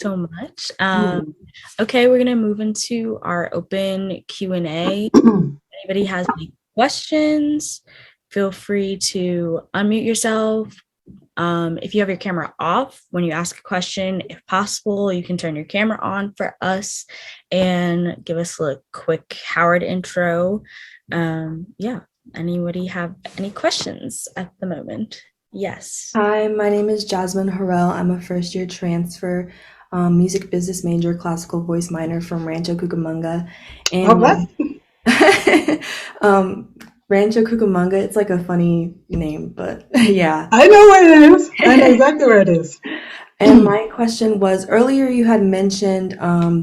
so much. Hmm. Okay, we're gonna move into our open Q&A. Anybody has any questions, feel free to unmute yourself. If you have your camera off when you ask a question, if possible, you can turn your camera on for us and give us a quick Howard intro. Yeah, anybody have any questions at the moment? Yes. Hi, my name is Jasmine Harrell. I'm a first year transfer, music business major, classical voice minor from Rancho Cucamonga. All And right. um, Rancho Cucamonga, it's like a funny name, but yeah. I know where it is. I know exactly where it is. And my question was earlier you had mentioned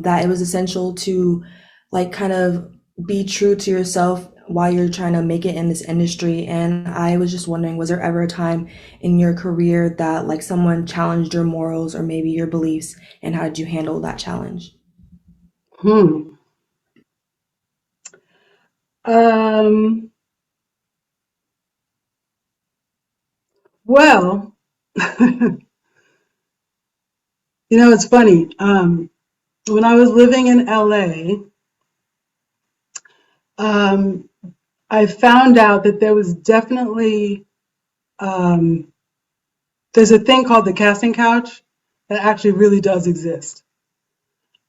that it was essential to like kind of be true to yourself while you're trying to make it in this industry. And I was just wondering, was there ever a time in your career that like someone challenged your morals or maybe your beliefs, and how did you handle that challenge? Hmm. Um, well, it's funny. When I was living in LA, um, I found out that there was definitely um, there's a thing called the casting couch that actually really does exist.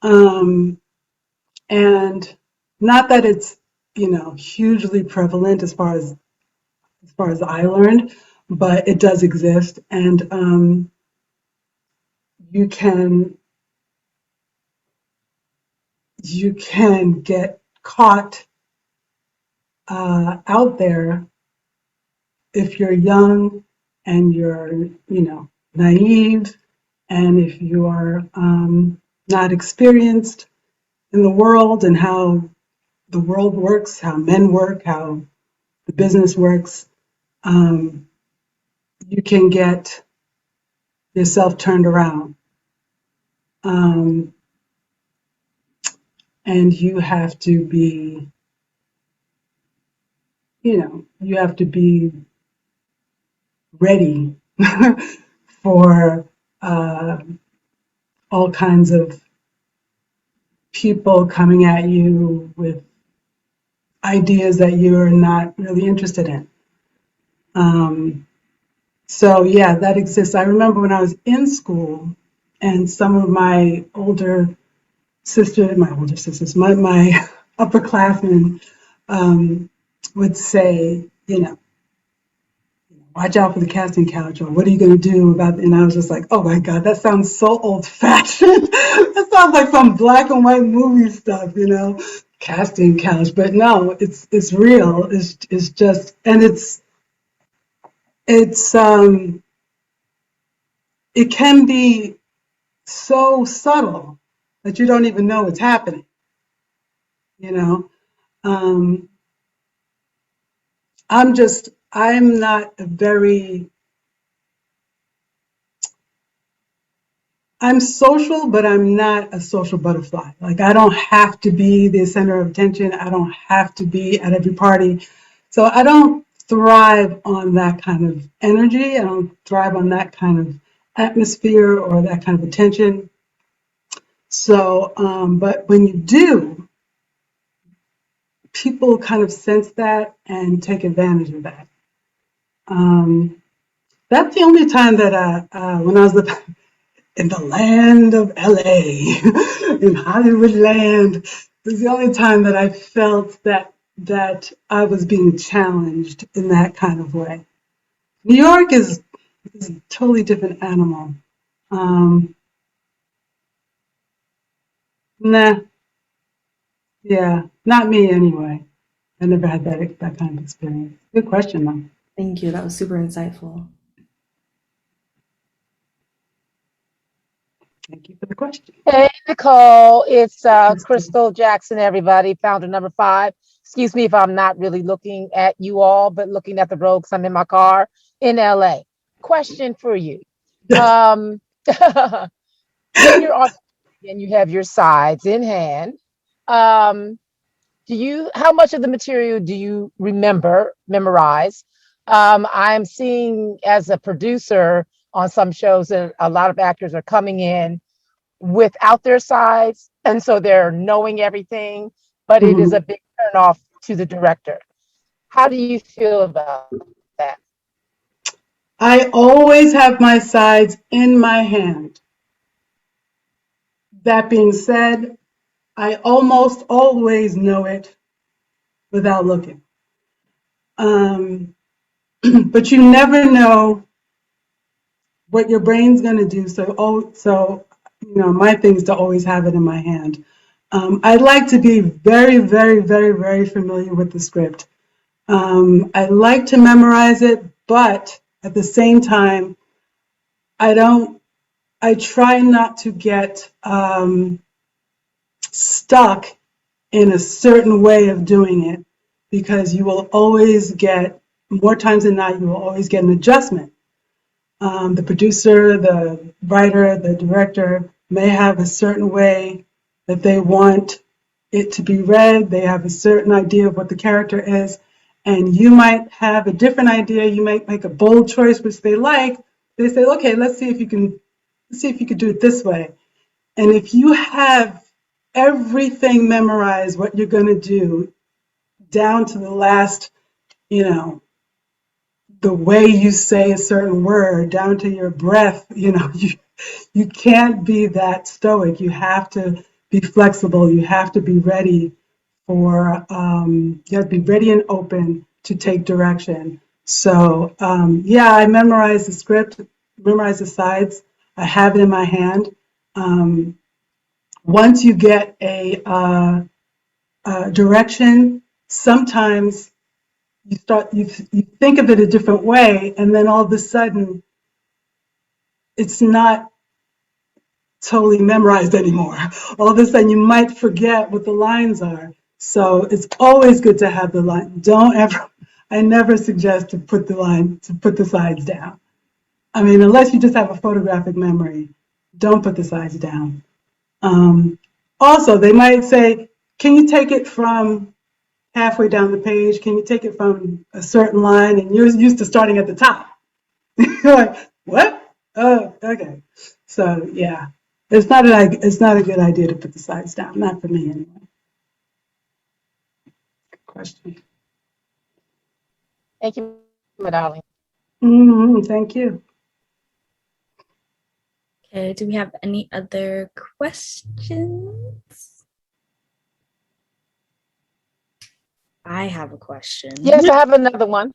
Um, and not that it's, hugely prevalent as far as I learned, but it does exist, and you can you can get caught out there if you're young and you're naive, and if you are not experienced in the world and how the world works, how men work, how the business works. um, you can get yourself turned around. Um, and you have to be ready for uh, all kinds of people coming at you with ideas that you're not really interested in. Um, so yeah, that exists. I remember when I was in school, and some of my older sisters, my upperclassmen um, would say, watch out for the casting couch, or what are you going to do about it? And I was just like, oh my God, that sounds so old fashioned. That sounds like some black and white movie stuff, casting couch. But no, it's real. It's just, and it's it can be so subtle that you don't even know it's happening, you know. Um, I'm not a very, I'm social, but I'm not a social butterfly. Like, I don't have to be the center of attention. I don't have to be at every party. So I don't thrive on that kind of energy. I don't thrive on that kind of atmosphere or that kind of attention. So, but when you do, people kind of sense that and take advantage of that. Um, that's the only time that when I was in the land of LA, in Hollywood land, was the only time that I felt that I was being challenged in that kind of way. New York is a totally different animal. Um, nah, yeah, not me anyway. I never had that kind of experience. Good question, though. Thank you. That was super insightful. Thank you for the question. Hey, Nicole, it's Kristen. Crystal Jackson, everybody, founder number 5. Excuse me if I'm not really looking at you all, but looking at the road 'cause I'm in my car in LA. Question for you. Um, when you're on and you have your sides in hand, um, how much of the material do you memorize? I'm seeing as a producer on some shows that a lot of actors are coming in without their sides, and so they're knowing everything, but it is Mhm. a big turnoff to the director. How do you feel about that? I always have my sides in my hand. That being said, I almost always know it without looking. Um, but you never know what your brain's going to do. So my thing is to always have it in my hand. I'd like to be very, very, very, very familiar with the script. I like to memorize it, but at the same time, I don't. I try not to get stuck in a certain way of doing it because you will always get, more times than not, you will always get an adjustment. The producer, the writer, the director may have a certain way that they want it to be read. They have a certain idea of what the character is, and you might have a different idea. You might make a bold choice, which they like. They say, "Okay, let's see if you could do it this way." And if you have everything memorized, what you're going to do down to the last, you know, the way you say a certain word, down to your breath, you can't be that stoic. You have to be flexible. You have to be ready you have to be ready and open to take direction. So, yeah, I memorize the script, memorize the sides. I have it in my hand. Um, Once you get a direction, sometimes you think of it a different way, and then all of a sudden it's not totally memorized anymore. All of a sudden you might forget what the lines are. So it's always good to have the line. Don't ever, I never suggest to put the sides down. I mean, unless you just have a photographic memory, don't put the sides down. Um, Also, they might say, can you take it from halfway down the page? Can you take it from a certain line? And you're used to starting at the top. You're like, what? Oh, okay. So yeah, it's not a good idea to put the sides down. Not for me anyway. Good question. Thank you, my darling. Thank you. Okay, do we have any other questions? I have a question. Yes, I have another one.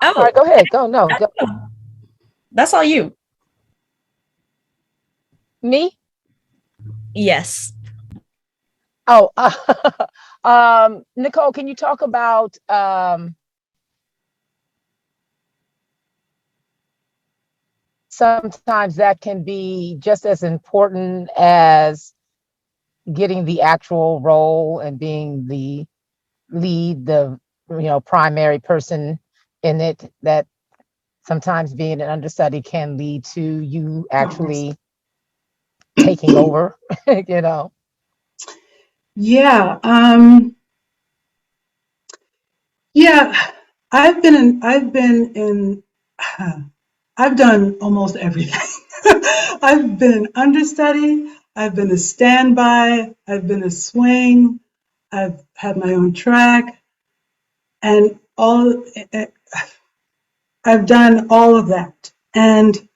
Sorry, Oh, go ahead. Go, no, go. that's all you. Me? Yes. Oh, Nicole, can you talk about sometimes that can be just as important as getting the actual role and being the lead, the primary person in it, that sometimes being an understudy can lead to you actually taking over, you know. Yeah. Yeah. I've been in, I've done almost everything. I've been an understudy. I've been a standby. I've been a swing. I've had my own track, and I've done all of that. And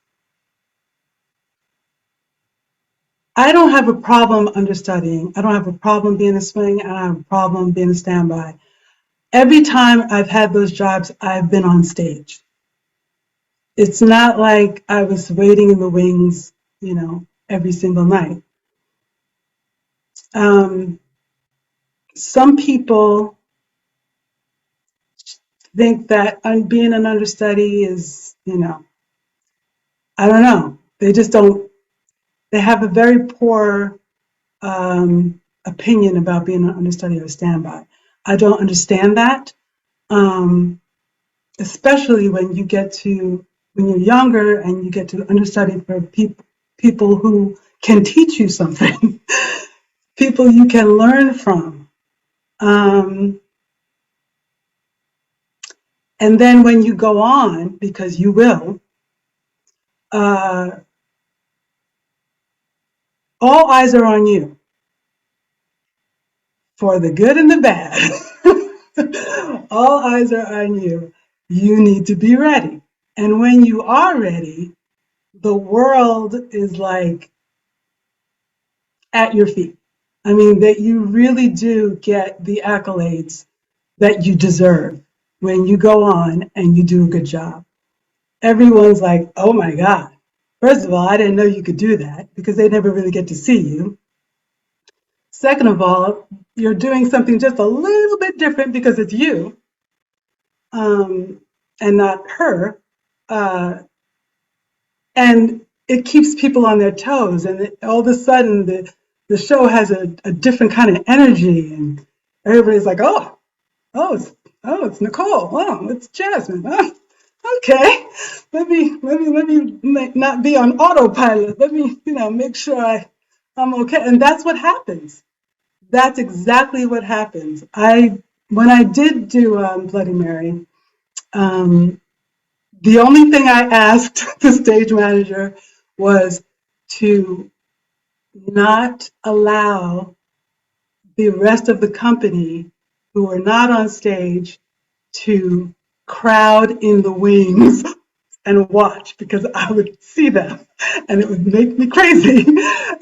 I don't have a problem understudying. I don't have a problem being a swing. I don't have a problem being a standby. Every time I've had those jobs, I've been on stage. It's not like I was waiting in the wings, every single night. Um, some people think that being an understudy is, I don't know. They just don't, they have a very poor opinion about being an understudy or a standby. I don't understand that, especially when you're younger and you get to understudy for people who can teach you something, people you can learn from. Um, and then when you go on, because you will, uh, all eyes are on you for the good and the bad. All eyes are on you. You need to be ready. And when you are ready, the world is like at your feet. I mean, that you really do get the accolades that you deserve when you go on and you do a good job. Everyone's like, oh my God. First of all, I didn't know you could do that because they never really get to see you. Second of all, you're doing something just a little bit different because it's you and not her. Uh, and it keeps people on their toes. And all of a sudden, the show has a different kind of energy. And everybody's like, oh, it's Nicole. Oh, it's Jasmine. Oh, okay, let me not be on autopilot. Let me, make sure I'm okay. And that's what happens. That's exactly what happens. When I did do Bloody Mary, um, the only thing I asked the stage manager was to not allow the rest of the company who were not on stage to crowd in the wings and watch because I would see them and it would make me crazy.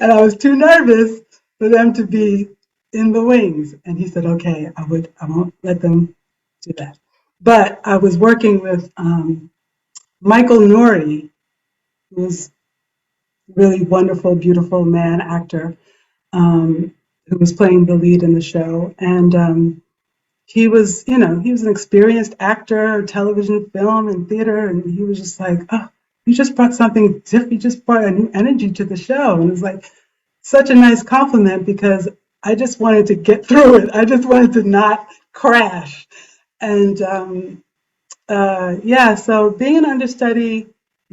And I was too nervous for them to be in the wings. And he said, okay, I won't let them do that. But I was working with Michael Nouri, who's a really wonderful, beautiful man actor, who was playing the lead in the show. And he was an experienced actor, television, film, and theater, and he was just like, oh, you just brought something different. You just brought a new energy to the show. And it was like such a nice compliment because I just wanted to get through it. I just wanted to not crash. And yeah, so being an understudy,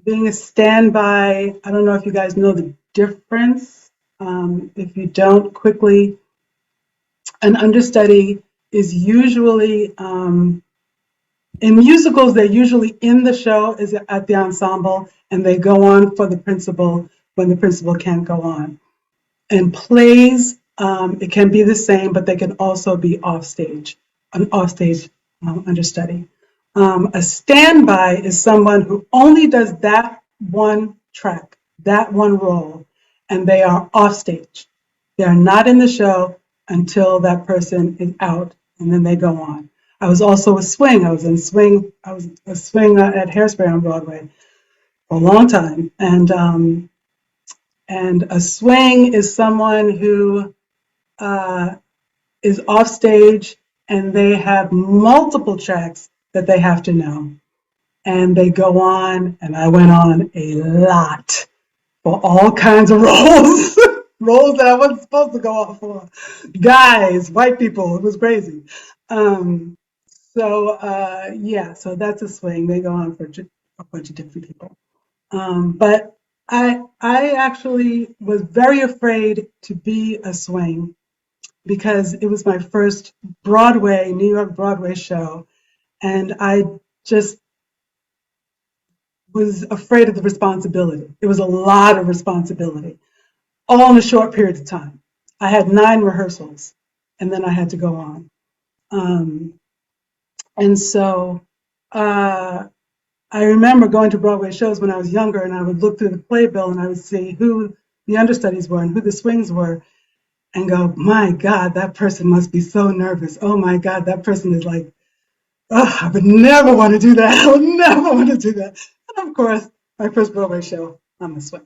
being a standby, I don't know if you guys know the difference. If you don't, quickly, an understudy is usually in musicals, they're usually in the show, is at the ensemble, and they go on for the principal when the principal can't go on. In plays, it can be the same, but they can also be offstage, an offstage understudy. A standby is someone who only does that one track, that one role, and they are offstage. They are not in the show until that person is out, and then they go on. I was also a swing. I was a swing at Hairspray on Broadway for a long time, and a swing is someone who is off stage and they have multiple tracks that they have to know. And they go on, and I went on a lot for all kinds of roles, roles that I wasn't supposed to go on for. Guys, white people, it was crazy. Yeah, so that's a swing. They go on for a bunch of different people. But I actually was very afraid to be a swing because it was my first New York Broadway show, and I just was afraid of the responsibility. It was a lot of responsibility, all in a short period of time. I had 9 rehearsals, and then I had to go on. Um, and so uh, I remember going to Broadway shows when I was younger, and I would look through the playbill and I would see who the understudies were and who the swings were, and go, my God, that person must be so nervous. Oh my God, that person is like, oh, I would never want to do that. I would never want to do that. And of course, my first Broadway show, I'm a swing.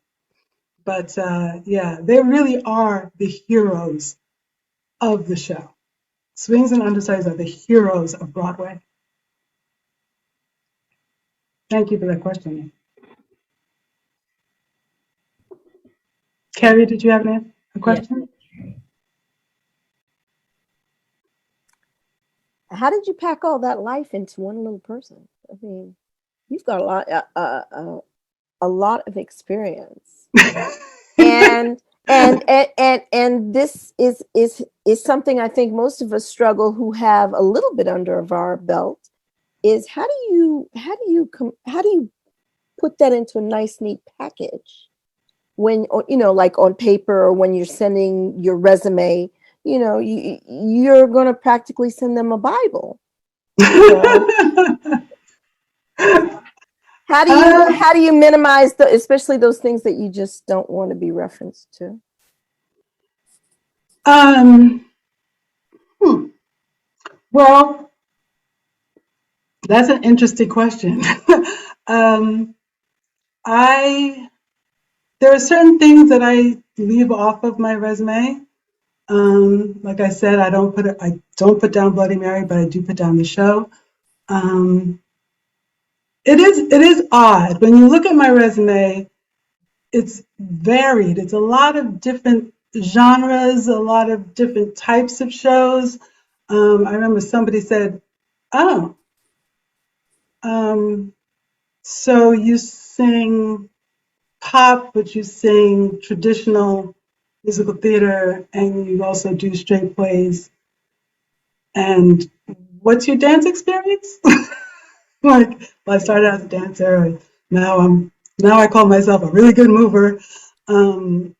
But yeah, they really are the heroes of the show. Swings and understudies are the heroes of Broadway. Thank you for that question. Carrie, did you have a Yeah. question? How did you pack all that life into one little person? I mean, you've got a lot of experience, and this is something I think most of us struggle who have a little bit under our belt. Is how do you put that into a nice, neat package? when, like on paper, or when you're sending your resume, you're going to practically send them a Bible. How do you minimize especially those things that you just don't want to be referenced to? Well, that's an interesting question. I There are certain things that I leave off of my resume. Like I said, I don't put down Bloody Mary, but I do put down the show. Um, it is odd when you look at my resume. It's varied. It's a lot of different genres, a lot of different types of shows. I remember somebody said, "Oh, um, so you sing pop, but you sing traditional musical theater, and you also do straight plays. And what's your dance experience?" Like, well, I started as a dancer, and now I call myself a really good mover. Um,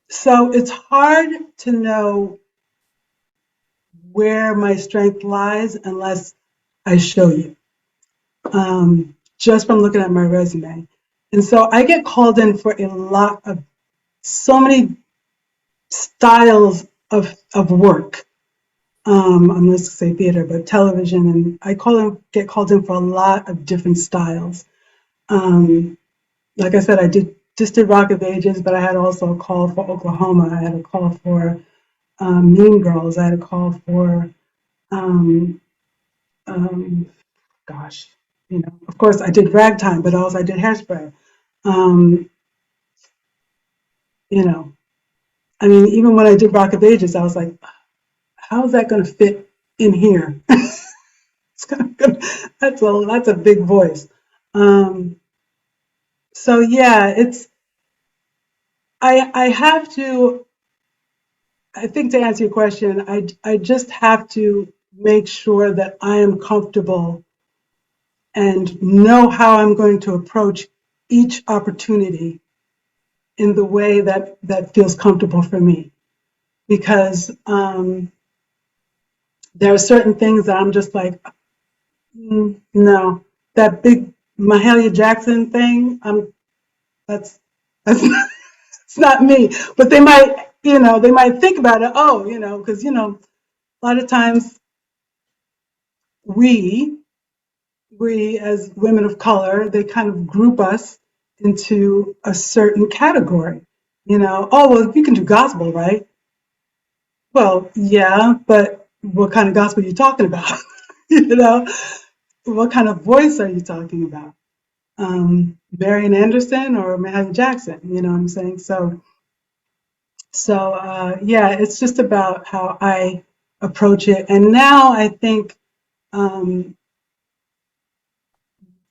so it's hard to know where my strength lies unless I show you, just from looking at my resume. And so I get called in for so many styles of work. I'm going to say theater, but television, and get called in for a lot of different styles. Like I said, I did Rock of Ages, but I had also a call for Oklahoma. I had a call for Mean Girls. I had a call for, um, um, gosh, of course I did Ragtime, but also I did Hairspray. Um, you know, I mean, even when I did Rock of Ages, I was like, how is that going to fit in here? It's gonna, that's a big voice. Um, so yeah, I have to. I think to answer your question, I just have to make sure that I am comfortable and know how I'm going to approach each opportunity in the way that feels comfortable for me. Because there are certain things that I'm just like, no, that big Mahalia Jackson thing. That's it's not me. But they might think about it. Oh, because a lot of times we as women of color, they kind of group us into a certain category. Oh, well, you can do gospel, right? Well, yeah, but what kind of gospel are you talking about? you know, what kind of voice are you talking about? Marian Anderson or Mahalia Jackson? You know what I'm saying? So yeah, it's just about how I approach it. And now I think um,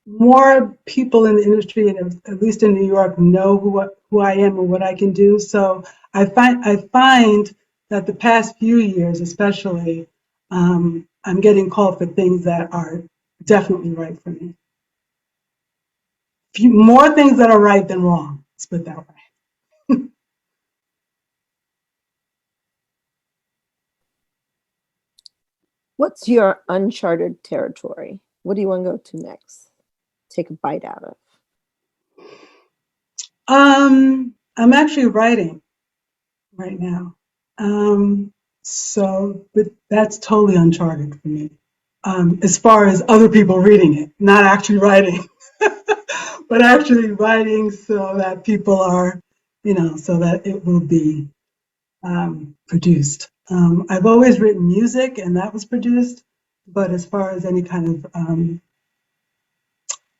more people in the industry, and at least in New York, know who I am and what I can do. So I find that the past few years, especially, I'm getting called for things that are definitely right for me. More things that are right than wrong. Let's put it that way. What's your uncharted territory? What do you want to go to next? Take a bite out of. I'm actually writing right now. But that's totally uncharted for me. As far as other people reading it, not actually writing, but actually writing so that people are, so that it will be produced. I've always written music and that was produced, but as far as any kind of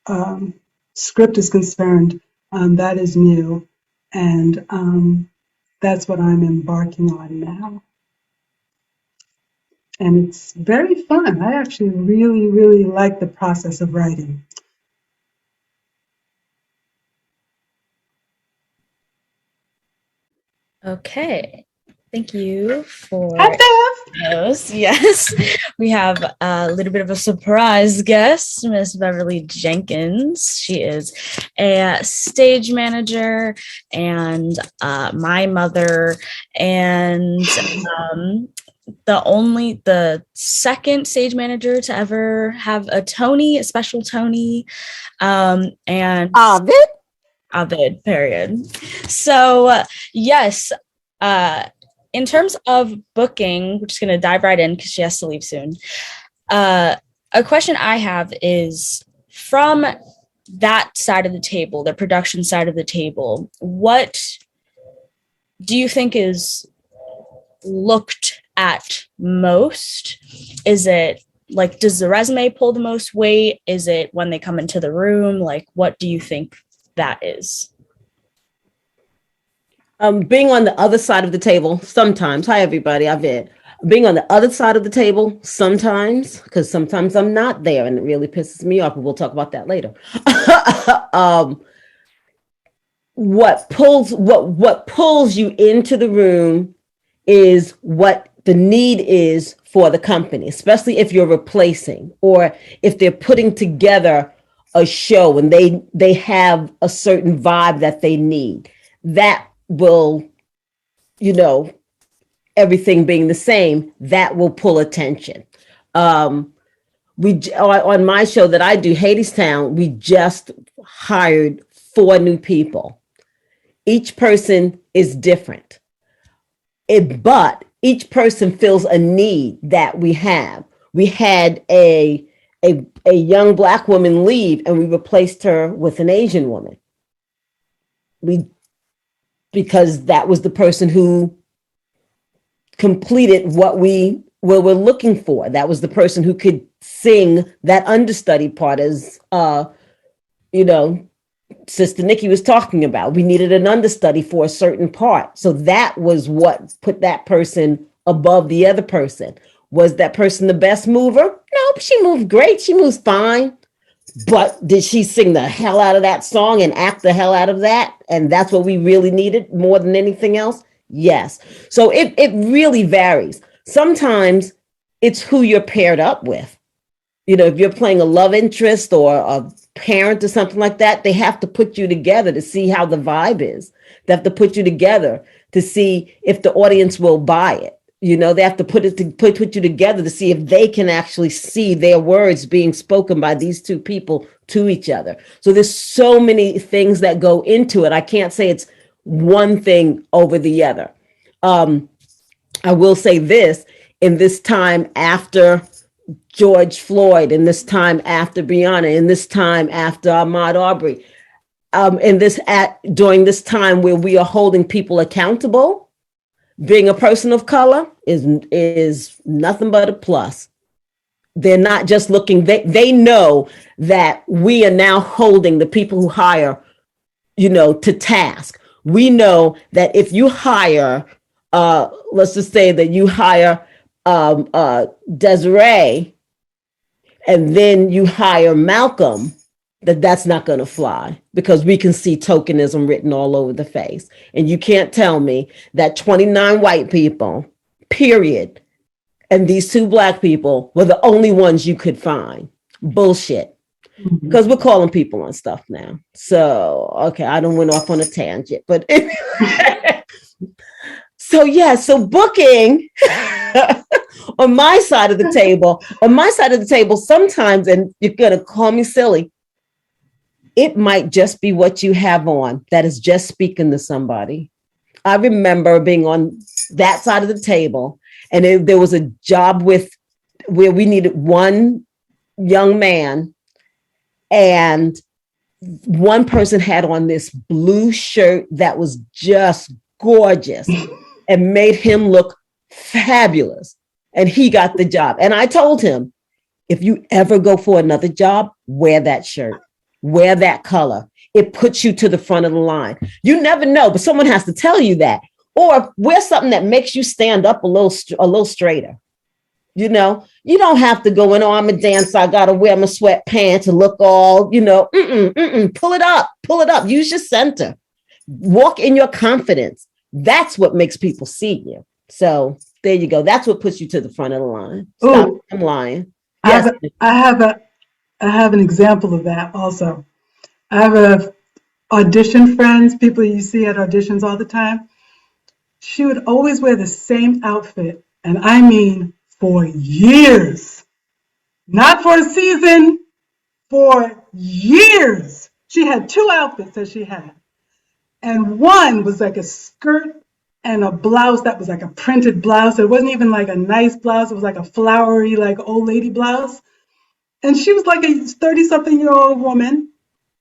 um, script is concerned, that is new. And that's what I'm embarking on now. And it's very fun. I actually really, really like the process of writing. Okay. Thank you Hi, for Bev. those. Yes, we have a little bit of a surprise guest, Miss Beverly Jenkins. She is a stage manager and my mother, and the second stage manager to ever have a Tony, a special Tony, and Ovid? Ovid, period. So, yes, uh, in terms of booking, we're just going to dive right in because she has to leave soon. A question I have is from that side of the table, the production side of the table, what do you think is looked at most? Is it like, does the resume pull the most weight? Is it when they come into the room? Like, what do you think that is? Being on the other side of the table sometimes. Hi, everybody. I've been being on the other side of the table sometimes, because sometimes I'm not there and it really pisses me off. But we'll talk about that later. um, what pulls you into the room is what the need is for the company, especially if you're replacing or if they're putting together a show and they have a certain vibe that they need. That will, you know, everything being the same, that will pull attention. We on my show that I do, Hadestown, we just hired 4 new people. Each person is different, but each person fills a need that we have. We had a young Black woman leave, and we replaced her with an Asian woman. Because that was the person who completed what we were looking for. That was the person who could sing that understudy part, as you know, Sister Nikki was talking about. We needed an understudy for a certain part. So that was what put that person above the other person. Was that person the best mover? Nope, she moved great. She moves fine. But did she sing the hell out of that song and act the hell out of that? And that's what we really needed more than anything else? Yes. So it really varies. Sometimes it's who you're paired up with. You know, if you're playing a love interest or a parent or something like that, they have to put you together to see how the vibe is. They have to put you together to see if the audience will buy it. You know, they have to put you together to see if they can actually see their words being spoken by these 2 people to each other. So there's so many things that go into it. I can't say it's one thing over the other. I will say this: in this time after George Floyd, in this time after Breonna, in this time after Ahmaud Arbery, during this time where we are holding people accountable, being a person of color is nothing but a plus. They're not just looking, they know that we are now holding the people who hire, to task. We know that if you hire, let's just say that you hire Desiree and then you hire Malcolm, that's not going to fly, because we can see tokenism written all over the face. And you can't tell me that 29 white people, period, and these 2 Black people were the only ones you could find. Bullshit. Because we're calling people on stuff now. So, okay, I don't went off on a tangent, but so booking on my side of the table, sometimes, and you're going to call me silly, it might just be what you have on that is just speaking to somebody. I remember being on that side of the table, and there was a job where we needed one young man, and one person had on this blue shirt that was just gorgeous and made him look fabulous. And he got the job. And I told him, if you ever go for another job, wear that shirt. Wear that color. It puts you to the front of the line. You never know, but someone has to tell you that. Or wear something that makes you stand up a little straighter. You don't have to go in, oh, I'm a dancer, I got to wear my sweatpants and look all, pull it up. Use your center. Walk in your confidence. That's what makes people see you. So there you go. That's what puts you to the front of the line. Stop. Oh, I'm lying. I have Yes. I have an example of that also. I have a audition friends, people you see at auditions all the time. She would always wear the same outfit, and I mean for years, not for a season, for years. She had two outfits that she had, and one was like a skirt and a blouse that was like a printed blouse. It wasn't even like a nice blouse. It was like a flowery, like old lady blouse. And she was like a 30-something-year-old woman.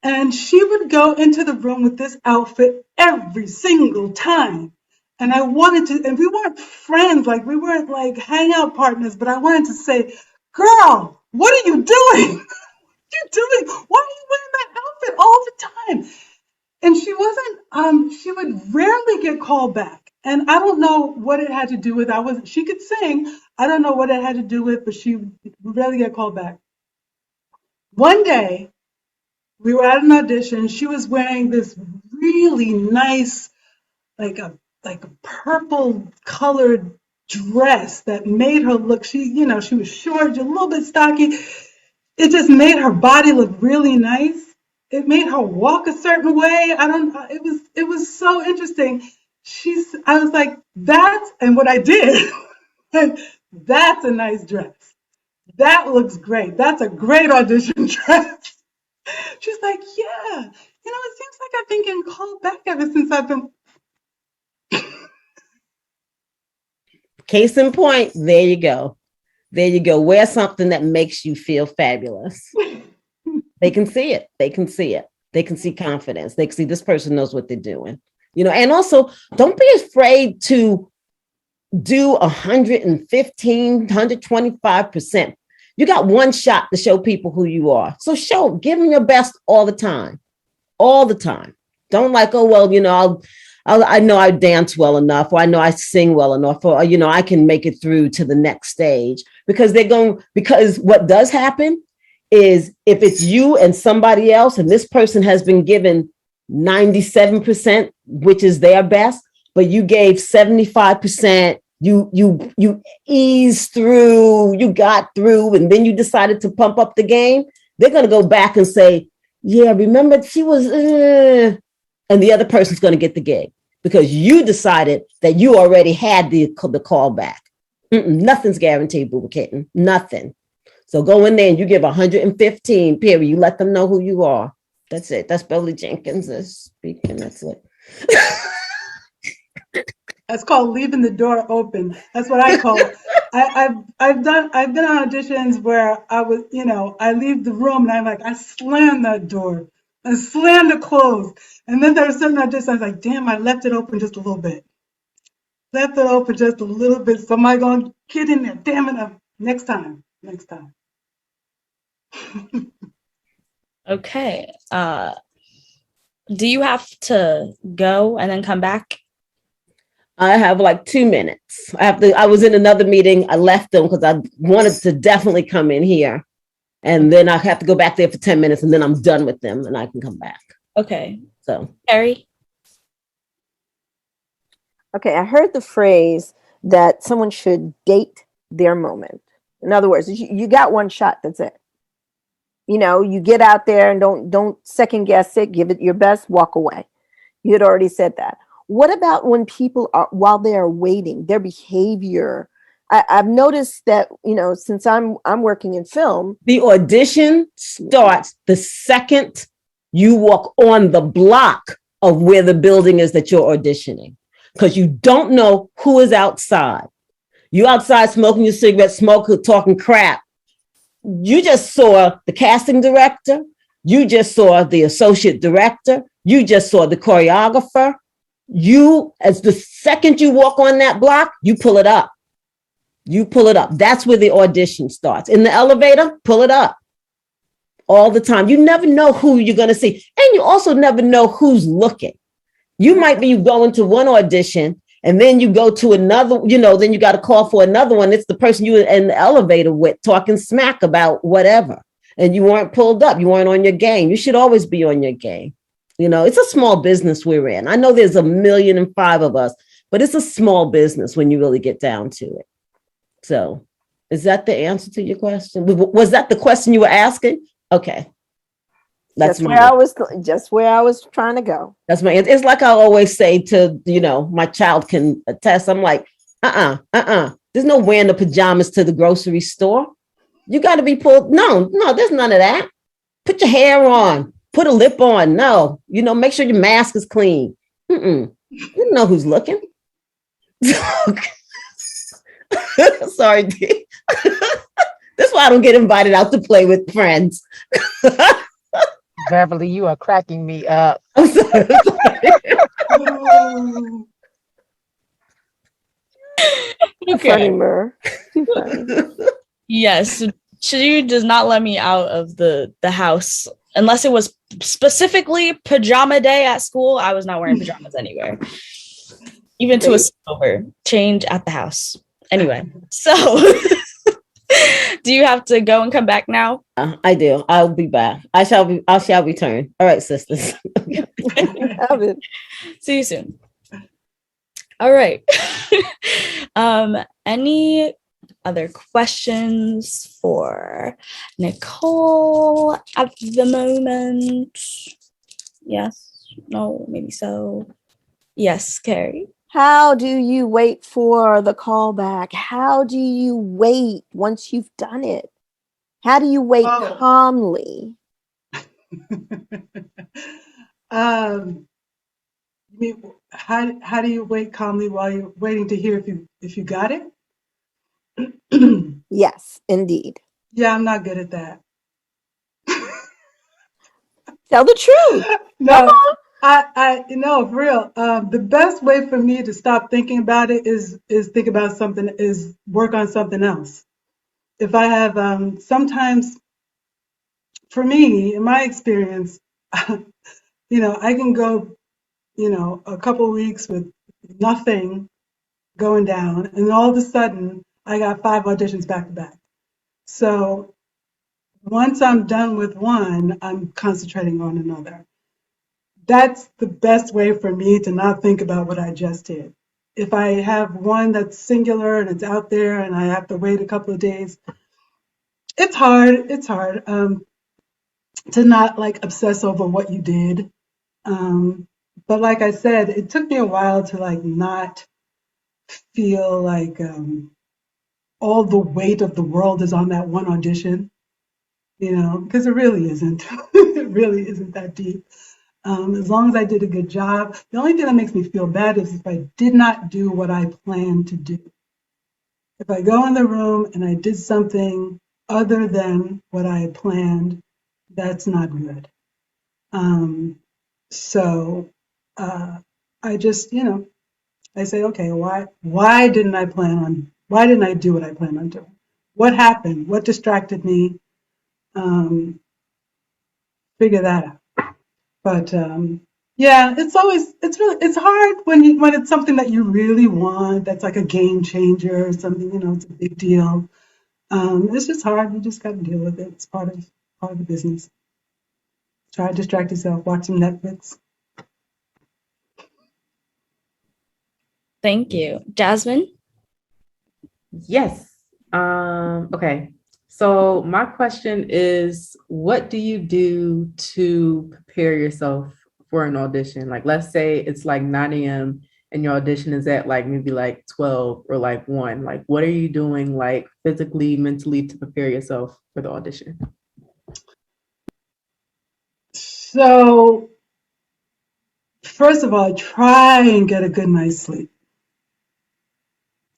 And she would go into the room with this outfit every single time. And I wanted to, and we weren't friends, like we weren't like hangout partners, but I wanted to say, girl, what are you doing? What are you doing? Why are you wearing that outfit all the time? And she wasn't, she would rarely get called back. And I don't know what it had to do with, she could sing. I don't know what it had to do with, but she would rarely get called back. One day, we were at an audition. She was wearing this really nice, like a purple colored dress that made her look. She was short, a little bit stocky. It just made her body look really nice. It made her walk a certain way. I don't. It was so interesting. I was like, that's, and what I did. That's a nice dress. That looks great. That's a great audition dress. She's like, yeah, it seems like I've been getting called back ever since I've been. Case in point, there you go. There you go. Wear something that makes you feel fabulous. They can see it. They can see it. They can see confidence. They can see this person knows what they're doing. And also don't be afraid to do 115, 125%. You got one shot to show people who you are. So give them your best all the time. All the time. Don't like, oh, well, I know I dance well enough, or I know I sing well enough, or, I can make it through to the next stage, because because what does happen is, if it's you and somebody else, and this person has been given 97%, which is their best, but you gave 75%, you eased through, you got through, and then you decided to pump up the game, they're going to go back and say, yeah, remember she was, and the other person's going to get the gig because you decided that you already had the call back. Nothing's guaranteed, boo kitten. Nothing. So go in there and you give 115, period. You let them know who you are. That's it. That's Beverly Jenkins is speaking. That's it. That's called leaving the door open. That's what I call it. I've been on auditions where I leave the room and I slam that door. I slam the close. And then there's certain auditions I was like, damn, I left it open just a little bit. Left it open just a little bit. Somebody gonna get in there. Damn it. Next time. Okay. Do you have to go and then come back? I have like 2 minutes. I was in another meeting. I left them because I wanted to definitely come in here. And then I have to go back there for 10 minutes and then I'm done with them and I can come back. Okay. So, Carrie? Okay, I heard the phrase that someone should date their moment. In other words, you got one shot, that's it. You get out there and don't second guess it, give it your best, walk away. You had already said that. What about when people are, while they are waiting, their behavior? I've noticed that, since I'm working in film. The audition starts the second you walk on the block of where the building is that you're auditioning, because you don't know who is outside. You outside smoking your cigarette, talking crap. You just saw the casting director. You just saw the associate director. You just saw the choreographer. As the second you walk on that block, you pull it up. You pull it up. That's where the audition starts. In the elevator, pull it up. All the time. You never know who you're going to see. And you also never know who's looking. You might be going to one audition and then you go to another, then you got to call for another one. It's the person you were in the elevator with talking smack about whatever. And you weren't pulled up. You weren't on your game. You should always be on your game. It's a small business we're in. I know there's 1,000,005 of us, But it's a small business when you really get down to it. So is that the answer to your question? Was that the question you were asking? Okay. That's Just where I was trying to go. That's my answer. It's like I always say to, my child can attest. I'm like, there's no wearing the pajamas to the grocery store. You got to be pulled. No, there's none of that. Put your hair on, put a lip on. No, make sure your mask is clean. You don't know who's looking. Sorry, D. That's why I don't get invited out to play with friends. Beverly, you are cracking me up. I'm sorry. Okay. Funny, Mur. Too funny. Yes, she does not let me out of the house unless it was specifically pajama day at school. I was not wearing pajamas anywhere, even to a sleepover. Change at the house. Anyway, so do you have to go and come back now? I do. I'll be back. I shall return. All right, sisters. See you soon. All right. Any other questions for Nicole at the moment? Yes, no, maybe so. Yes, Carrie. How do you wait for the callback? How do you wait once you've done it? How do you wait calmly? How do you wait calmly while you're waiting to hear if you got it? Yes, indeed. Yeah, I'm not good at that. Tell the truth. No, I for real. The best way for me to stop thinking about it is think about something, is work on something else. If I have sometimes, for me, in my experience, I can go, a couple weeks with nothing going down, and all of a sudden I got 5 auditions back to back. So once I'm done with one, I'm concentrating on another. That's the best way for me to not think about what I just did. If I have one that's singular and it's out there and I have to wait a couple of days, it's hard. It's hard to not like obsess over what you did. But like I said, it took me a while to like not feel like all the weight of the world is on that one audition, because it really isn't. It really isn't that deep. As long as I did a good job. The only thing that makes me feel bad is if I did not do what I planned to do. If I go in the room and I did something other than what I had planned, that's not good. So I just, I say, okay, why didn't I do what I planned on doing? What happened? What distracted me? Figure that out. But yeah, it's hard when it's something that you really want, that's like a game changer or something, it's a big deal. It's just hard. You just got to deal with it. It's part of the business. Try to distract yourself, watch some Netflix. Thank you. Jasmine? Yes. Okay. So my question is, what do you do to prepare yourself for an audition? Like, let's say it's like 9 a.m. and your audition is at like maybe like 12 or like 1. Like, what are you doing like physically, mentally to prepare yourself for the audition? So, first of all, try and get a good night's sleep.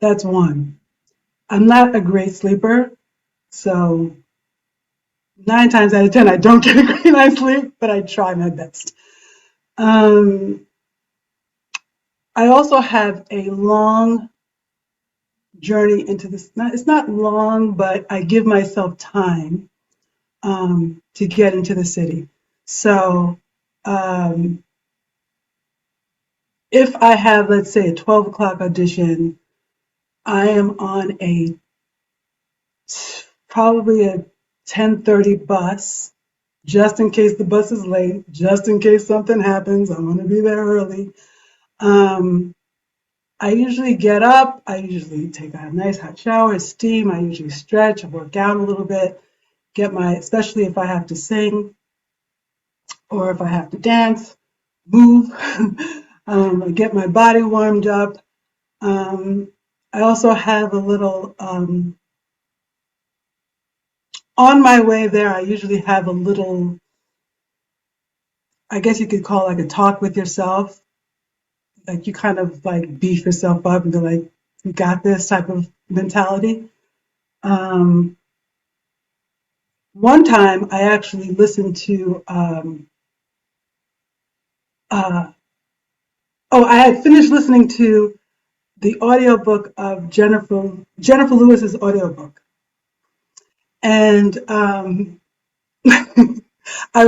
That's one. I'm not a great sleeper, so 9 times out of 10, I don't get a great night's sleep, but I try my best. I also have a long journey into this. It's not long, but I give myself time to get into the city. So if I have, let's say, a 12 o'clock audition, I am on probably a 10:30 bus, just in case the bus is late, just in case something happens. I'm going to be there early. I usually get up, I usually take a nice hot shower, steam, I usually stretch, I work out a little bit, especially if I have to sing or if I have to dance, move, I get my body warmed up. I also have a little, on my way there, I usually have a little, I guess you could call it like a talk with yourself. Like you kind of like beef yourself up and be like, you got this type of mentality. Um, One time I actually listened to, uh, I had finished listening to the audiobook of Jennifer Lewis's audiobook. And I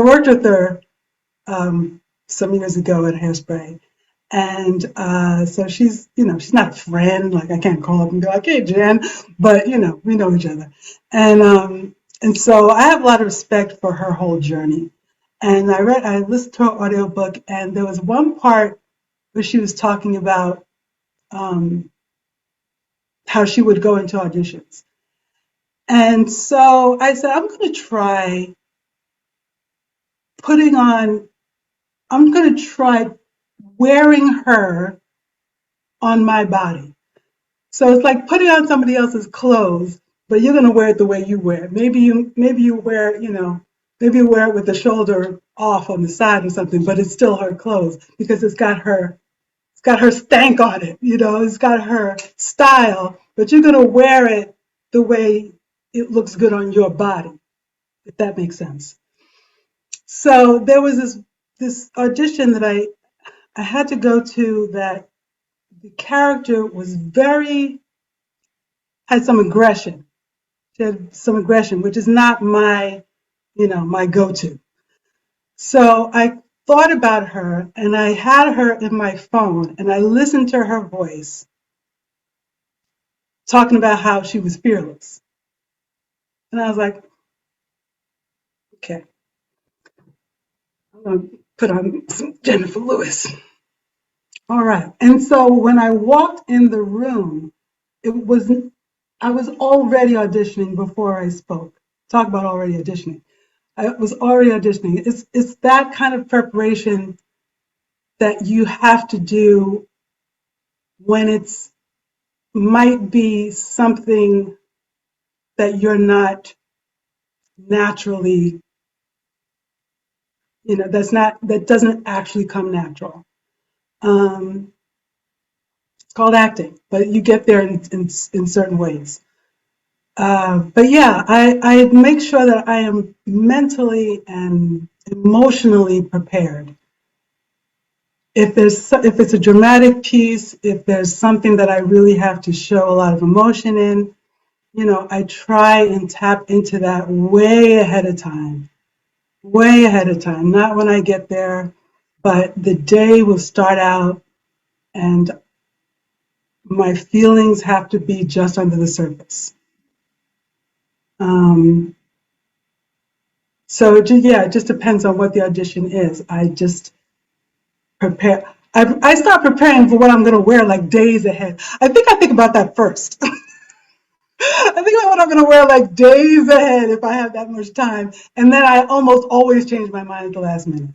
worked with her some years ago at Hairspray. And so she's not a friend. Like I can't call up and be like, "Hey, Jen," but we know each other. And so I have a lot of respect for her whole journey. And I listened to her audiobook, and there was one part where she was talking about um, how she would go into auditions. And so I said, putting on, I'm going to try wearing her on my body. So it's like putting on somebody else's clothes, but you're going to wear it the way you wear it. Maybe you wear, maybe you wear it with the shoulder off on the side or something, but it's still her clothes because it's got her stank on it, it's got her style, but you're going to wear it the way it looks good on your body, if that makes sense. So there was this audition that I had to go to that the character had some aggression. She had some aggression, which is not my go-to. So I thought about her and I had her in my phone and I listened to her voice talking about how she was fearless. And I was like, okay, I'm going to put on some Jennifer Lewis. All right. And so when I walked in the room, I was already auditioning before I spoke. Talk about already auditioning. I was already auditioning. It's that kind of preparation that you have to do when it's might be something that you're not naturally, that doesn't actually come natural. It's called acting, but you get there in certain ways. But yeah, I make sure that I am mentally and emotionally prepared. If it's a dramatic piece, if there's something that I really have to show a lot of emotion in, I try and tap into that way ahead of time, not when I get there, but the day will start out and my feelings have to be just under the surface. So it just depends on what the audition is. I just prepare. I start preparing for what I'm going to wear like days ahead. I think about that first. I think about what I'm going to wear like days ahead if I have that much time. And then I almost always change my mind at the last minute.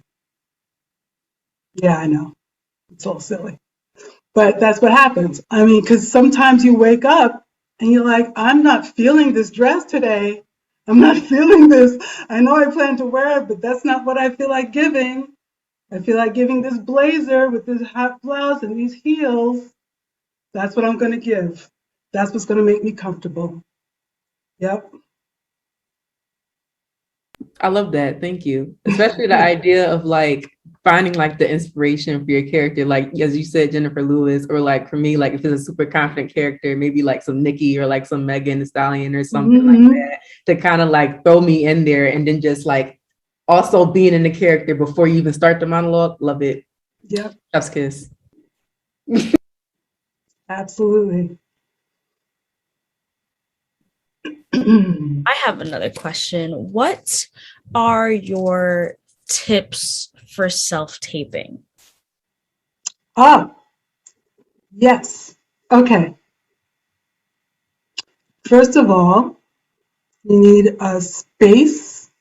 Yeah, I know. It's all silly. But that's what happens. I mean, because sometimes you wake up and you're like, I'm not feeling this dress today. I'm not feeling this. I know I plan to wear it, but that's not what I feel like giving. I feel like giving this blazer with this hot blouse and these heels. That's what I'm going to give. That's what's going to make me comfortable. Yep. I love that. Thank you. Especially the idea of like finding like the inspiration for your character. Like, as you said, Jennifer Lewis, or like for me, like if it's a super confident character, maybe like some Nikki or like some Megan Thee Stallion or something like that, to kind of like throw me in there and then just like also being in the character before you even start the monologue. Love it. Yep. Chef's kiss. Absolutely. I have another question. What are your tips for self-taping? Yes. Okay. First of all, you need a space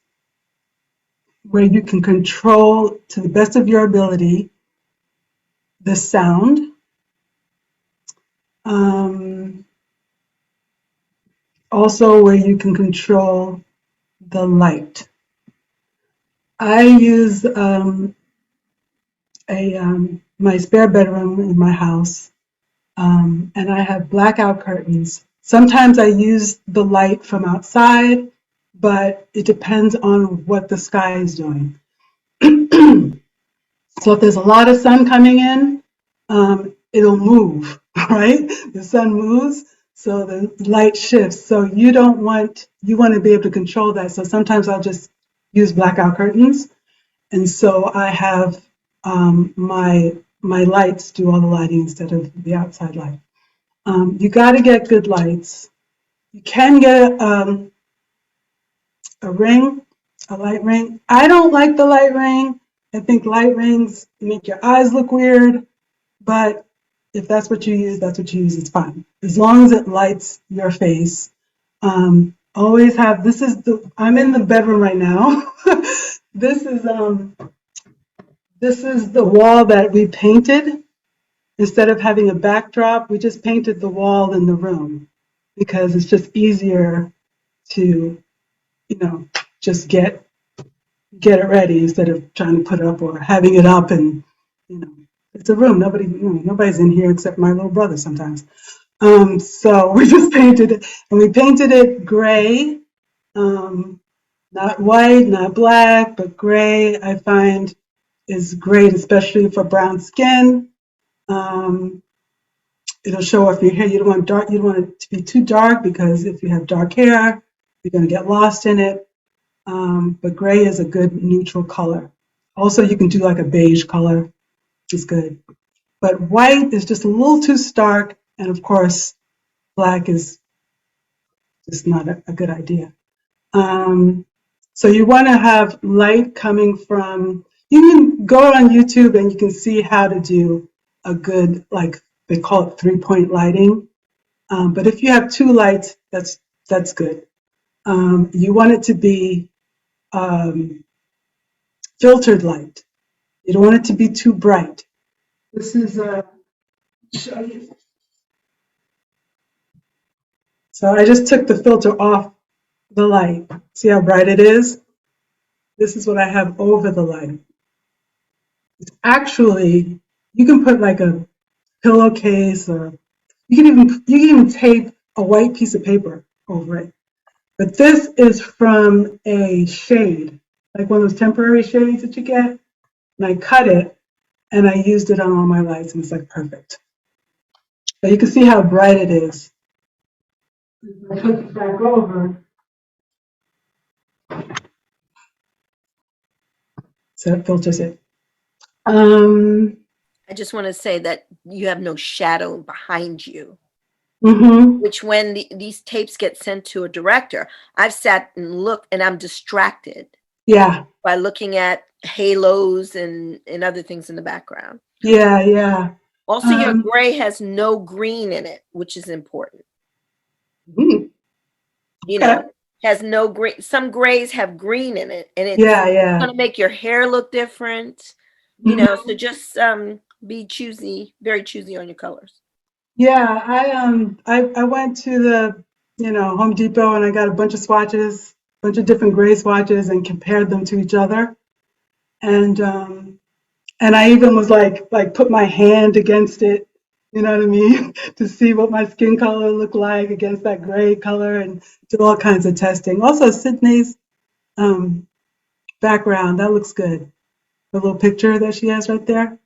where you can control, to the best of your ability, the sound. Also, where you can control the light. I use my spare bedroom in my house, and I have blackout curtains. Sometimes I use the light from outside, but it depends on what the sky is doing. So if there's a lot of sun coming in, it'll move, right? The sun moves, so the light shifts. So you want to be able to control that. So sometimes I'll just use blackout curtains, and so I have my lights do all the lighting instead of the outside light. You got to get good lights. You can get a ring, a light ring. I don't like the light ring. I think light rings make your eyes look weird, but if that's what you use, that's what you use. It's fine as long as it lights your face. Always have. I'm in the bedroom right now. this is this is the wall that we painted. Instead of having a backdrop, we just painted the wall in the room because it's just easier to, just get it ready instead of trying to put it up or having it up and, it's a room. Nobody's in here except my little brother sometimes. So we just painted it, and we painted it gray, not white, not black, but gray. I find is great, especially for brown skin. Um, It'll show off your hair. You don't want dark. You don't want it to be too dark because if you have dark hair, you're going to get lost in it. But gray is a good neutral color. Also, you can do like a beige color, which is good. But white is just a little too stark, and of course, black is just not a good idea. So you want to have light coming from. You can go on YouTube and you can see how to do a good, like they call it 3-point lighting. But if you have two lights, that's good. You want it to be filtered light. You don't want it to be too bright. This is show you. So I just took the filter off the light. See how bright it is? This is what I have over the light. Actually, you can put like a pillowcase, or you can even tape a white piece of paper over it. But this is from a shade, like one of those temporary shades that you get. And I cut it and I used it on all my lights, and it's like perfect. So you can see how bright it is. If I flip it back over, so it filters it. I just want to say that you have no shadow behind you, Mm-hmm. which when these tapes get sent to a director, I've sat and looked and I'm distracted Yeah. by looking at halos and other things in the background. Yeah. Yeah. Also, your gray has no green in it, which is important. Okay. You know, has no green. Some grays have green in it, and it's Yeah. going to make your hair look different. You know, so just be choosy, very choosy on your colors. Yeah. I went to the Home Depot and I got a bunch of swatches, a bunch of different gray swatches, and compared them to each other. And I even was like put my hand against it, you know what I mean, to see what my skin color looked like against that gray color, and do all kinds of testing. Also, Sydney's background, that looks good. The little picture that she has right there,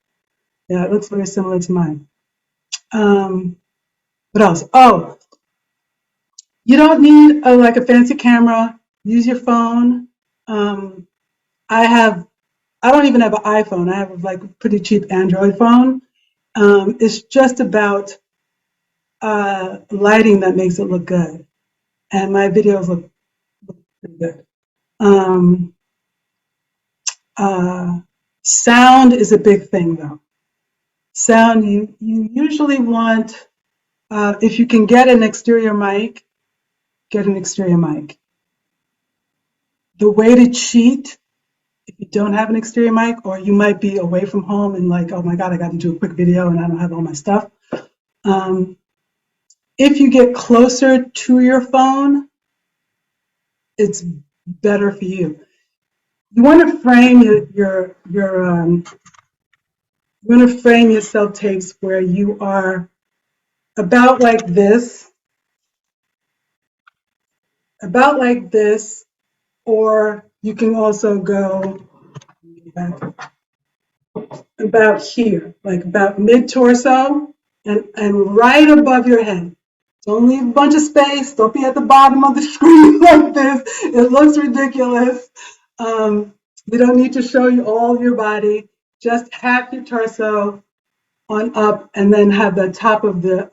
yeah, it looks very similar to mine. What else? Oh, you don't need like a fancy camera. Use your phone. I don't even have an iPhone. I have like a pretty cheap Android phone. It's just about lighting that makes it look good, and my videos look pretty good. Um, Sound is a big thing, though. sound, you usually want, if you can get an exterior mic, get an exterior mic. The way to cheat, if you don't have an exterior mic, or you might be away from home and like, oh my God, I got to do a quick video and I don't have all my stuff. If you get closer to your phone, it's better for you. You want to frame you want to frame your self tapes where you are about like this, or you can also go back about here, like about mid torso and right above your head. Don't leave a bunch of space. Don't be at the bottom of the screen like this. It looks ridiculous. We don't need to show you all your body. Just half your torso on up, and then have the top of the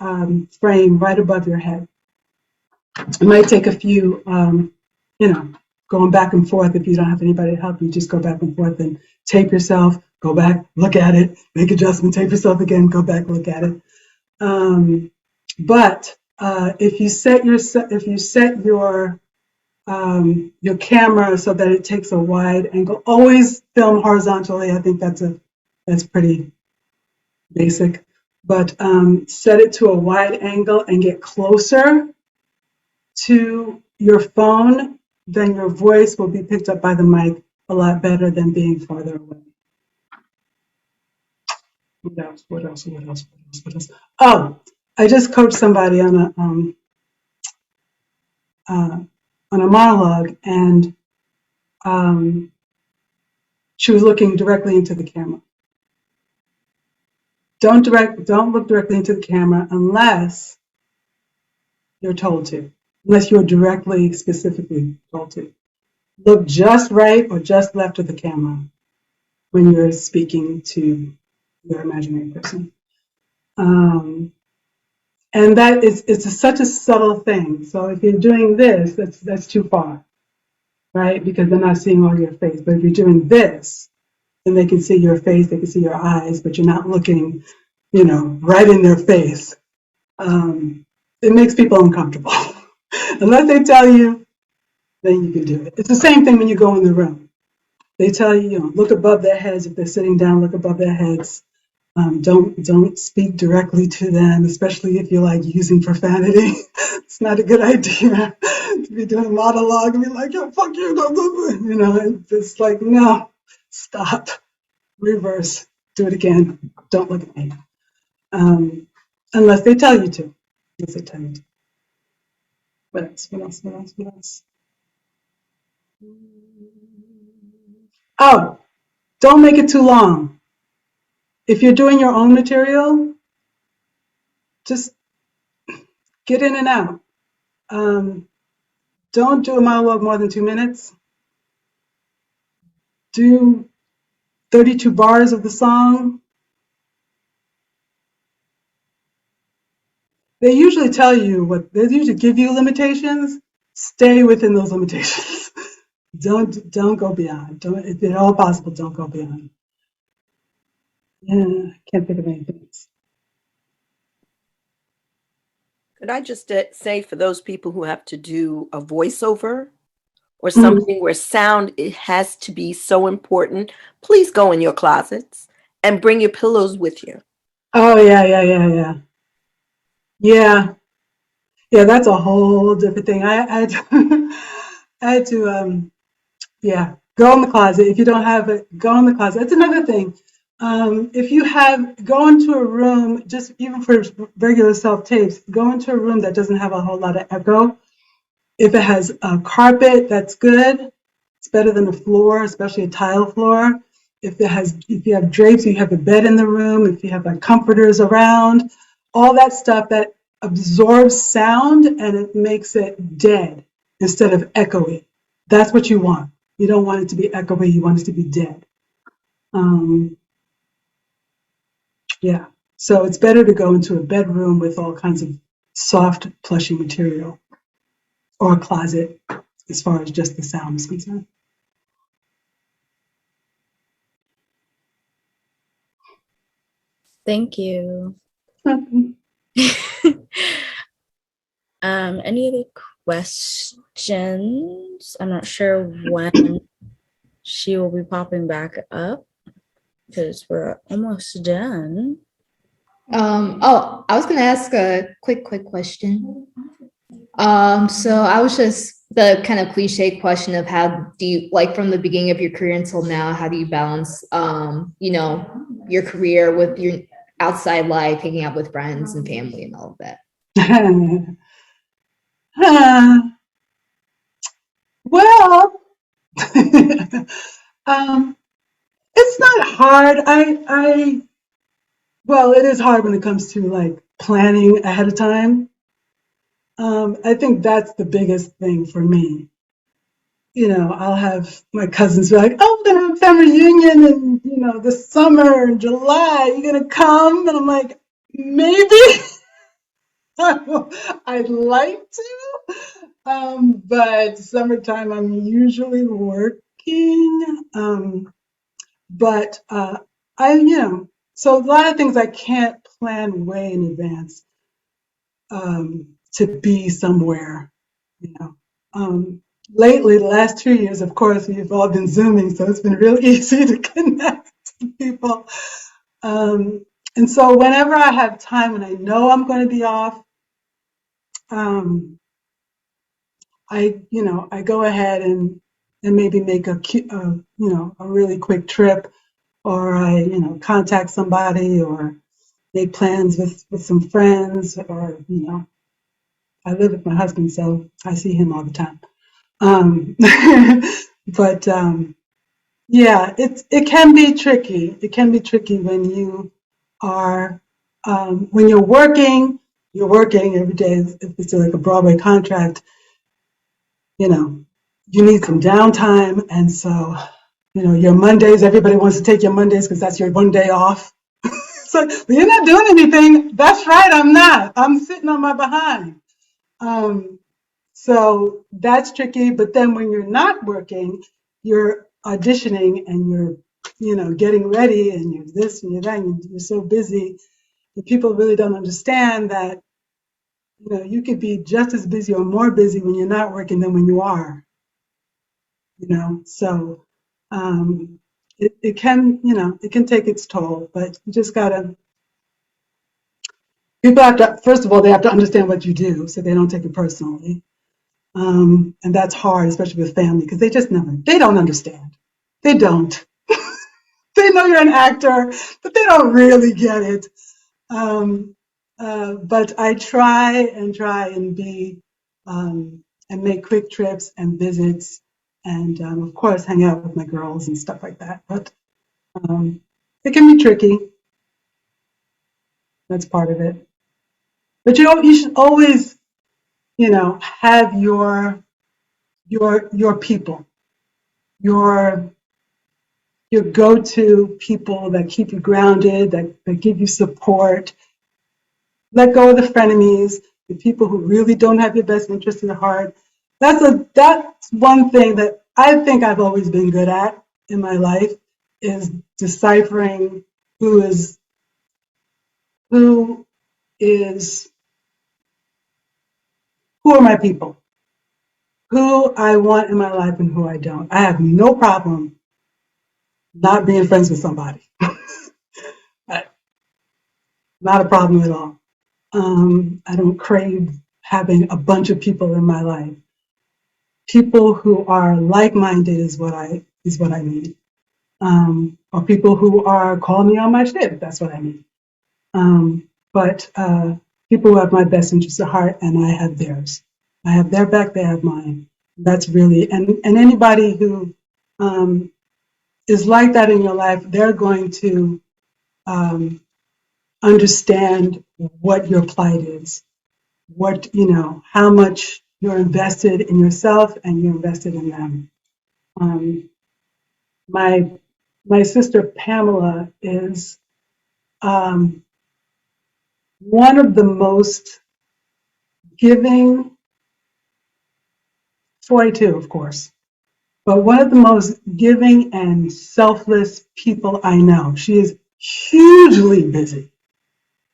frame right above your head. It might take a few, going back and forth. If you don't have anybody to help you, just go back and forth and tape yourself, go back, look at it, make adjustment, tape yourself again, go back, look at it. But if you set your camera so that it takes a wide angle, always film horizontally. I think that's pretty basic. But set it to a wide angle and get closer to your phone, then your voice will be picked up by the mic a lot better than being farther away. What else? Oh, I just coached somebody on a monologue, and she was looking directly into the camera. Don't look directly into the camera unless you're told to, unless you're directly, specifically told to. Look just right or just left of the camera when you're speaking to your imaginary person. And it's such a subtle thing. So if you're doing this, that's too far, right? Because they're not seeing all your face. But if you're doing this, then they can see your face, they can see your eyes, but you're not looking, right in their face. It makes people uncomfortable. Unless they tell you, then you can do it. It's the same thing when you go in the room. They tell you, look above their heads. If they're sitting down, look above their heads. Don't speak directly to them, especially if you're like using profanity. It's not a good idea to be doing a monologue and be like, yo, fuck you, it's like, no, stop, reverse, do it again, don't look at me. Unless they tell you to. What else? Oh, don't make it too long. If you're doing your own material, just get in and out. Don't do a monologue more than 2 minutes. Do 32 bars of the song. They usually give you limitations. Stay within those limitations. Don't go beyond. If at all possible, don't go beyond. Yeah, can't think of anything else. Could I just say, for those people who have to do a voiceover or something where sound, it has to be so important, please go in your closets and bring your pillows with you. Oh, yeah. Yeah, that's a whole different thing. I had to go in the closet. If you don't have it, go in the closet. That's another thing. If you go into a room, just even for regular self-tapes, go into a room that doesn't have a whole lot of echo. If it has a carpet, that's good. It's better than a floor, especially a tile floor. If you have drapes, you have a bed in the room, if you have like comforters around, all that stuff that absorbs sound and it makes it dead instead of echoey. That's what you want. You don't want it to be echoey, you want it to be dead. So it's better to go into a bedroom with all kinds of soft, plushy material, or a closet, as far as just the sound is concerned. Thank you. Nothing. Any other questions? I'm not sure when she will be popping back up because we're almost done. Oh, I was gonna ask a quick question. So I was just the kind of cliche question of how do you like from the beginning of your career until now, how do you balance your career with your outside life, hanging out with friends and family and all of that? Well, it's not hard. Well, it is hard when it comes to like planning ahead of time. I think that's the biggest thing for me. I'll have my cousins be like, "Oh, we're gonna have a family reunion in, this summer in July. You gonna come?" And I'm like, "Maybe." I'd like to, but summertime I'm usually working. But so a lot of things I can't plan way in advance to be somewhere, you know. Lately, the last 2 years, of course, we've all been Zooming, so it's been real easy to connect to people. And so whenever I have time and I know I'm going to be off, um, I go ahead and maybe make a really quick trip, or I contact somebody, or make plans with some friends, or I live with my husband, so I see him all the time. But yeah, it can be tricky. It can be tricky when you are when you're working. You're working every day. If it's like a Broadway contract, you need some downtime, and so your Mondays. Everybody wants to take your Mondays because that's your one day off. So you're not doing anything. That's right, I'm not. I'm sitting on my behind. So that's tricky. But then when you're not working, you're auditioning and you're getting ready and you're this and you're that and you're so busy. And people really don't understand that, you could be just as busy or more busy when you're not working than when you are, So it can take its toll, but you just gotta, people have to, first of all, they have to understand what you do so they don't take it personally. And that's hard, especially with family, because they don't understand. They don't. They know you're an actor, but they don't really get it. But I try and be, and make quick trips and visits, and of course, hang out with my girls and stuff like that. But it can be tricky. That's part of it. But you should always, have your people, your go-to people that keep you grounded, that give you support. Let go of the frenemies, the people who really don't have your best interest in heart. That's one thing that I think I've always been good at in my life, is deciphering who is who who are my people, who I want in my life and who I don't. I have no problem not being friends with somebody. Not a problem at all. I don't crave having a bunch of people in my life. People who are like-minded is what I need. Or people who are calling me on my shit. That's what I need. But people who have my best interests at heart, and I have theirs. I have their back. They have mine. That's really, and anybody who is like that in your life, they're going to understand what your plight is, how much you're invested in yourself and you're invested in them. My sister Pamela is one of the most giving, 42, of course, but one of the most giving and selfless people I know. She is hugely busy.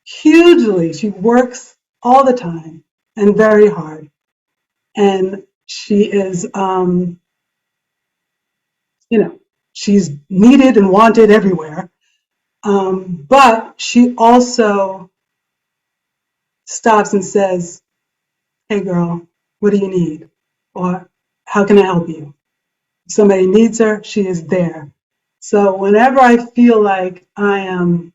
hugely. She works all the time and very hard. And she is, she's needed and wanted everywhere. But she also stops and says, hey girl, what do you need? Or how can I help you? If somebody needs her, she is there. So whenever I feel like I am,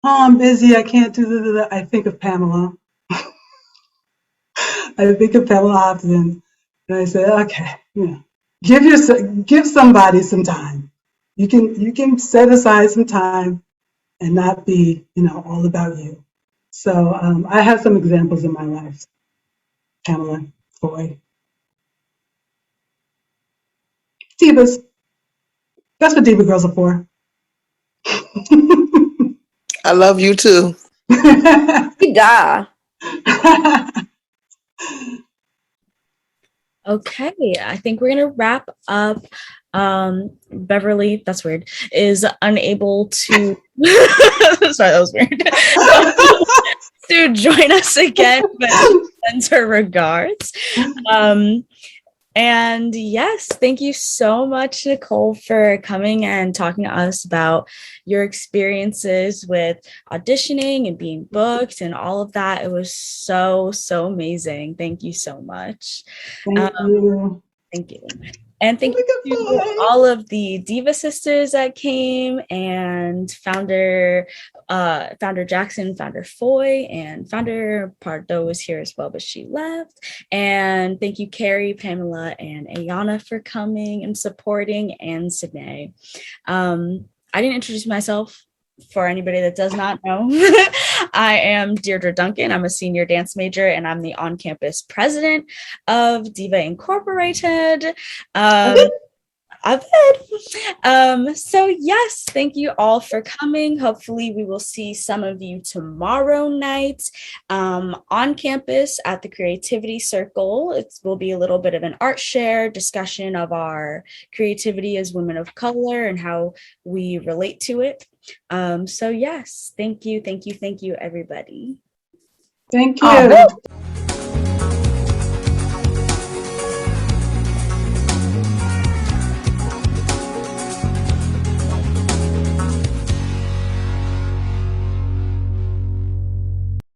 oh, I'm busy, I can't do that, I think of Pamela. I think of Pamela Hobson, and I say, okay, give somebody some time. You can set aside some time and not be, all about you. So I have some examples in my life. Pamela, Floyd, divas. That's what diva girls are for. I love you too. Duh. Okay, I think we're gonna wrap up. Beverly, that's weird, is unable to sorry, that was weird. To join us again, but she sends her regards. And yes, thank you so much, Nicole, for coming and talking to us about your experiences with auditioning and being booked and all of that. It was so, so amazing. Thank you so much. Thank you. Thank you. And thank you to all of the Diva sisters that came, and founder Jackson, founder Foy, and founder Pardo was here as well, but she left. And thank you, Carrie, Pamela, and Ayana for coming and supporting, and Sydney. I didn't introduce myself for anybody that does not know. I am Deirdre Duncan. I'm a senior dance major, and I'm the on-campus president of D.I.V.A Incorporated. So yes, thank you all for coming. Hopefully we will see some of you tomorrow night on campus at the Creativity Circle. It will be a little bit of an art share discussion of our creativity as women of color and how we relate to it. So yes, thank you, everybody. Thank you.